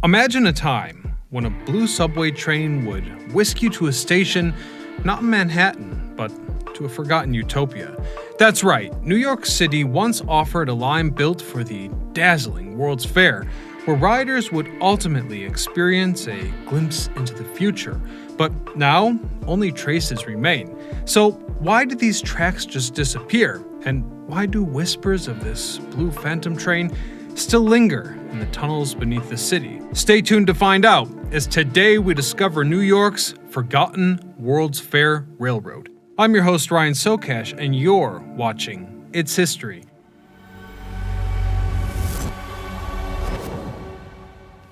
Imagine a time when a blue subway train would whisk you to a station not in Manhattan, but to a forgotten utopia. That's right, New York City once offered a line built for the dazzling World's Fair, where riders would ultimately experience a glimpse into the future. But now, only traces remain. So why did these tracks just disappear? And why do whispers of this blue phantom train still linger in the tunnels beneath the city? Stay tuned to find out, as today we discover New York's forgotten World's Fair Railroad. I'm your host Ryan Socash, and you're watching It's History.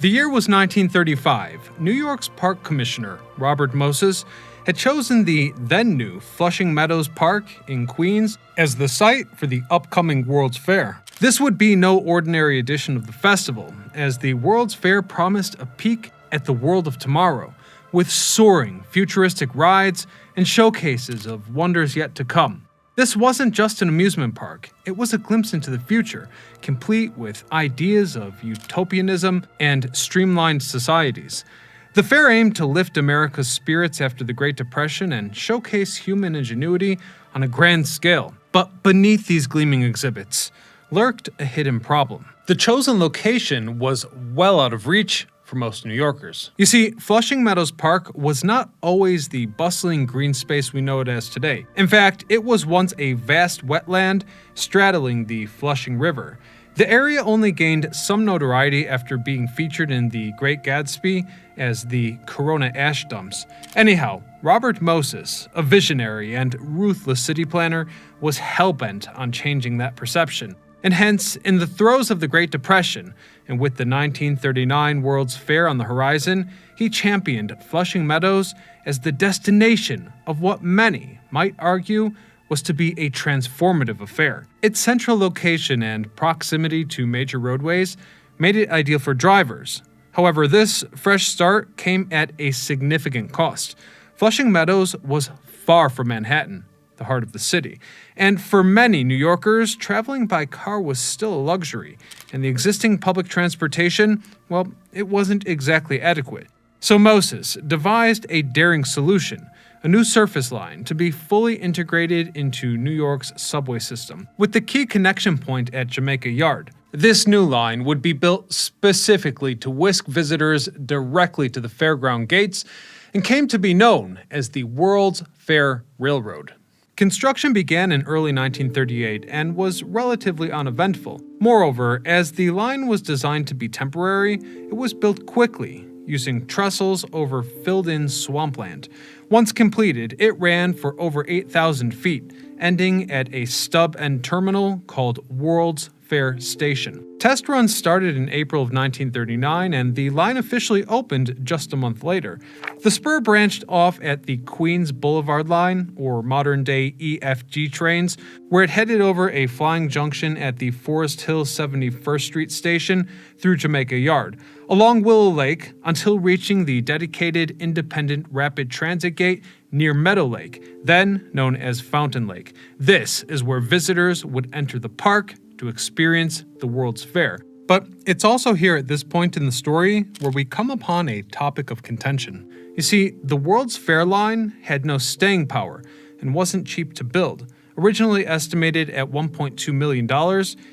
The year was 1935. New York's Park Commissioner, Robert Moses, had chosen the then-new Flushing Meadows-Corona Park in Queens as the site for the upcoming World's Fair. This would be no ordinary edition of the festival, as the World's Fair promised a peek at the world of tomorrow, with soaring, futuristic rides and showcases of wonders yet to come. This wasn't just an amusement park, it was a glimpse into the future, complete with ideas of utopianism and streamlined societies. The fair aimed to lift America's spirits after the Great Depression and showcase human ingenuity on a grand scale. But beneath these gleaming exhibits lurked a hidden problem. The chosen location was well out of reach for most New Yorkers. You see, Flushing Meadows Park was not always the bustling green space we know it as today. In fact, it was once a vast wetland straddling the Flushing River. The area only gained some notoriety after being featured in The Great Gatsby as the Corona ash dumps. Anyhow, Robert Moses, a visionary and ruthless city planner, was hell-bent on changing that perception. And hence, in the throes of the Great Depression, and with the 1939 World's Fair on the horizon, he championed Flushing Meadows as the destination of what many might argue was to be a transformative affair. Its central location and proximity to major roadways made it ideal for drivers. However, this fresh start came at a significant cost. Flushing Meadows was far from Manhattan, the heart of the city, and for many New Yorkers, traveling by car was still a luxury, and the existing public transportation, well, it wasn't exactly adequate. So Moses devised a daring solution, a new surface line to be fully integrated into New York's subway system, with the key connection point at Jamaica Yard. This new line would be built specifically to whisk visitors directly to the fairground gates and came to be known as the World's Fair Railroad. Construction began in early 1938 and was relatively uneventful. Moreover, as the line was designed to be temporary, it was built quickly, using trestles over filled-in swampland. Once completed, it ran for over 8,000 feet, ending at a stub-end terminal called World's Fair Station. Test runs started in April of 1939, and the line officially opened just a month later. The spur branched off at the Queens Boulevard line, or modern-day EFG trains, where it headed over a flying junction at the Forest Hill 71st Street station through Jamaica Yard, along Willow Lake until reaching the dedicated independent rapid transit gate near Meadow Lake, then known as Fountain Lake. This is where visitors would enter the park to experience the World's Fair. But it's also here at this point in the story where we come upon a topic of contention. You see, the World's Fair line had no staying power and wasn't cheap to build. Originally estimated at $1.2 million,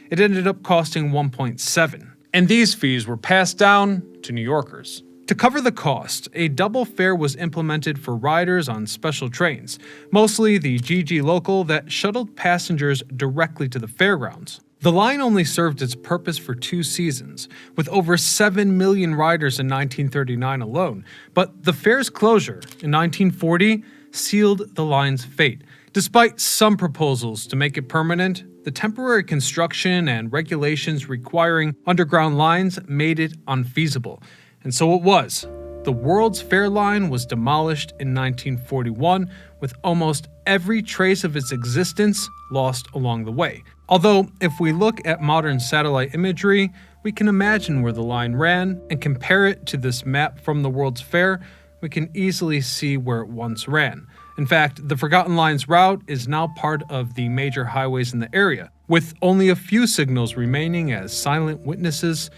it ended up costing $1.7. And these fees were passed down to New Yorkers. To cover the cost, a double fare was implemented for riders on special trains, mostly the GG Local that shuttled passengers directly to the fairgrounds. The line only served its purpose for 2 seasons, with over 7 million riders in 1939 alone, but the fair's closure in 1940 sealed the line's fate. Despite some proposals to make it permanent, the temporary construction and regulations requiring underground lines made it unfeasible. And so it was. The World's Fair line was demolished in 1941, with almost every trace of its existence lost along the way. Although, if we look at modern satellite imagery, we can imagine where the line ran and compare it to this map from the World's Fair, we can easily see where it once ran. In fact, the Forgotten Line's route is now part of the major highways in the area, with only a few signals remaining as silent witnesses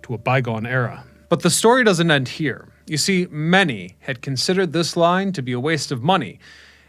to a bygone era. But the story doesn't end here. You see, many had considered this line to be a waste of money,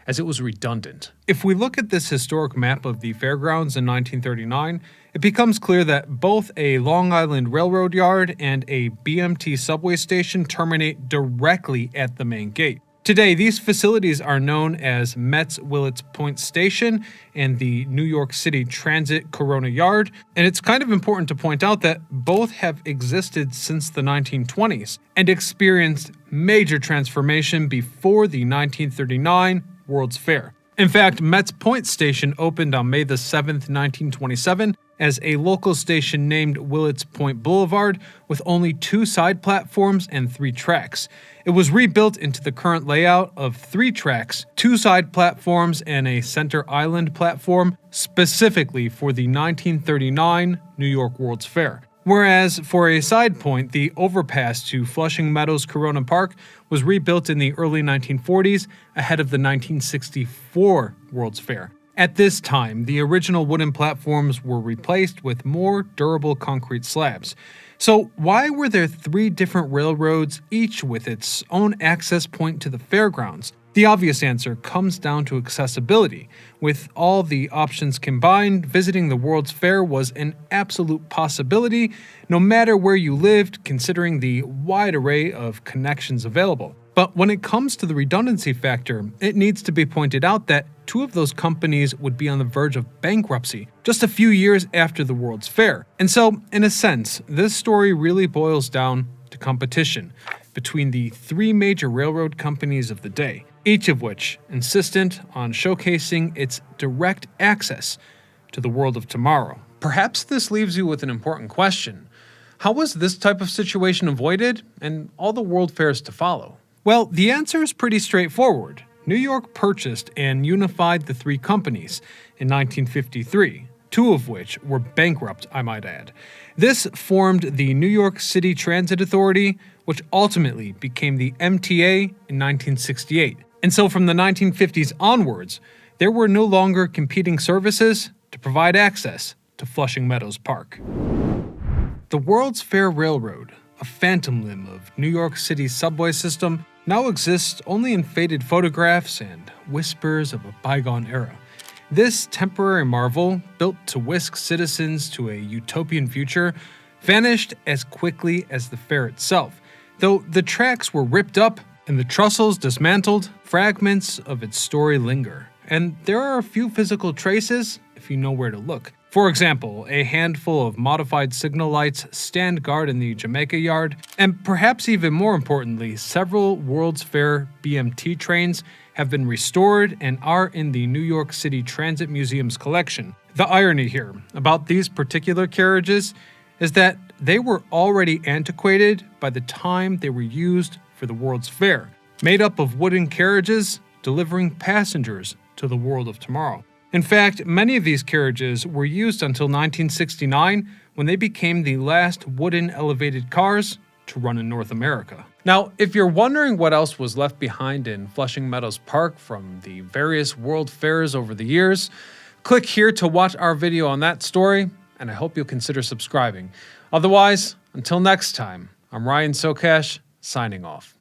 as it was redundant. If we look at this historic map of the fairgrounds in 1939, it becomes clear that both a Long Island Railroad yard and a BMT subway station terminate directly at the main gate. Today, these facilities are known as Met's Willets Point Station and the New York City Transit Corona Yard, and it's kind of important to point out that both have existed since the 1920s and experienced major transformation before the 1939 World's Fair. In fact, Met's Point Station opened on May the 7th, 1927, as a local station named Willets Point Boulevard with only 2 side platforms and 3 tracks. It was rebuilt into the current layout of 3 tracks, 2 side platforms, and a center island platform, specifically for the 1939 New York World's Fair. Whereas, for a side point, the overpass to Flushing Meadows-Corona Park was rebuilt in the early 1940s ahead of the 1964 World's Fair. At this time, the original wooden platforms were replaced with more durable concrete slabs. So why were there 3 different railroads, each with its own access point to the fairgrounds? The obvious answer comes down to accessibility. With all the options combined, visiting the World's Fair was an absolute possibility, no matter where you lived, considering the wide array of connections available. But when it comes to the redundancy factor, it needs to be pointed out that 2 of those companies would be on the verge of bankruptcy just a few years after the World's Fair. And so, in a sense, this story really boils down to competition between the 3 major railroad companies of the day, each of which insistent on showcasing its direct access to the world of tomorrow. Perhaps this leaves you with an important question. How was this type of situation avoided and all the World Fairs to follow? Well, the answer is pretty straightforward. New York purchased and unified the 3 companies in 1953, 2 of which were bankrupt, I might add. This formed the New York City Transit Authority, which ultimately became the MTA in 1968. And so from the 1950s onwards, there were no longer competing services to provide access to Flushing Meadows Park. The World's Fair Railroad, a phantom limb of New York City's subway system, now exists only in faded photographs and whispers of a bygone era. This temporary marvel, built to whisk citizens to a utopian future, vanished as quickly as the fair itself. Though the tracks were ripped up and the trestles dismantled, fragments of its story linger. And there are a few physical traces if you know where to look. For example, a handful of modified signal lights stand guard in the Jamaica Yard, and perhaps even more importantly, several World's Fair BMT trains have been restored and are in the New York City Transit Museum's collection. The irony here about these particular carriages is that they were already antiquated by the time they were used for the World's Fair, made up of wooden carriages delivering passengers to the world of tomorrow. In fact, many of these carriages were used until 1969, when they became the last wooden elevated cars to run in North America. Now, if you're wondering what else was left behind in Flushing Meadows Park from the various World Fairs over the years, click here to watch our video on that story, and I hope you'll consider subscribing. Otherwise, until next time, I'm Ryan Socash, signing off.